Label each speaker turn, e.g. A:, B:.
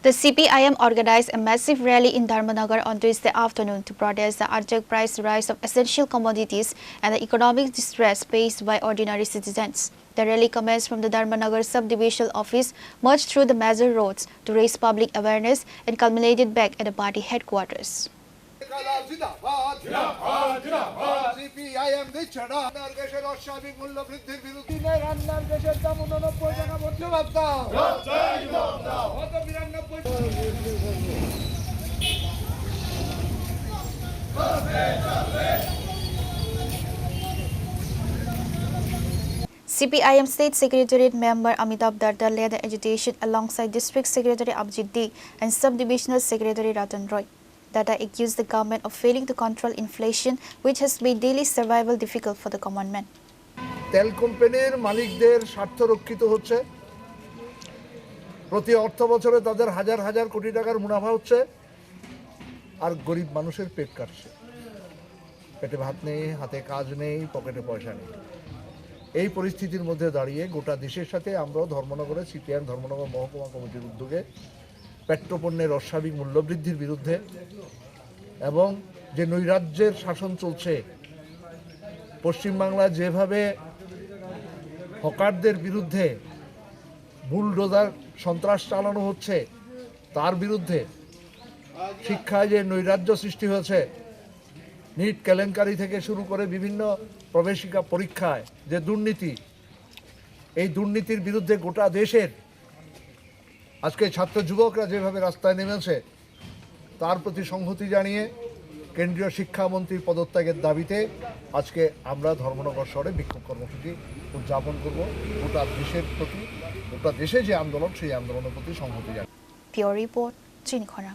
A: The CPIM organized a massive rally in Dharmanagar on Tuesday afternoon to protest the abject price rise of essential commodities and the economic distress faced by ordinary citizens. The rally commenced from the Dharmanagar subdivisional office, marched through the major roads to raise public awareness and culminated back at the party headquarters. CPIM State Secretariat member Amitabh Darda led the agitation alongside District Secretary Abhijit D and Subdivisional Secretary Ratan Roy. Darda accused the government of failing to control inflation, which has made daily survival difficult for the common man.
B: তেল কোম্পানির মালিকদের স্বার্থ রক্ষিত হচ্ছে, প্রতি অর্থ বছরে তাদের হাজার হাজার কোটি টাকার মুনাফা হচ্ছে, আর গরিব মানুষের পেট কাটছে। পেটে ভাত নেই, হাতে কাজ নেই, পকেটে পয়সা নেই। এই পরিস্থিতির মধ্যে দাঁড়িয়ে গোটা দেশের সাথে আমরাও ধর্মনগরে সিপিআইএম ধর্মনগর মহকুমা কমিটির উদ্যোগে পেট্রোপণ্যের অস্বাভাবিক মূল্যবৃদ্ধির বিরুদ্ধে এবং যে নৈরাজ্যের শাসন চলছে, পশ্চিমবাংলা যেভাবে হকারদের বিরুদ্ধে বুলডোজার সন্ত্রাস চালানো হচ্ছে, তার বিরুদ্ধে শিক্ষায় যে নৈরাজ্য সৃষ্টি হয়েছে, নিট কেলেঙ্কারি থেকে শুরু করে বিভিন্ন প্রবেশিকা পরীক্ষায় যে দুর্নীতি, এই দুর্নীতির বিরুদ্ধে গোটা দেশের আজকে ছাত্র যুবকরা যেভাবে রাস্তায় নেমেছে, তার প্রতি সংহতি জানিয়ে কেন্দ্রীয় শিক্ষামন্ত্রীর পদত্যাগের দাবিতে আজকে আমরা ধর্মনগর শহরে বিক্ষোভ কর্মসূচি উদযাপন করব। গোটা দেশের প্রতি, গোটা দেশে যে আন্দোলন, সেই আন্দোলনের প্রতি সংহতি জানিয়ে।
A: Pure Report, Chinkhona.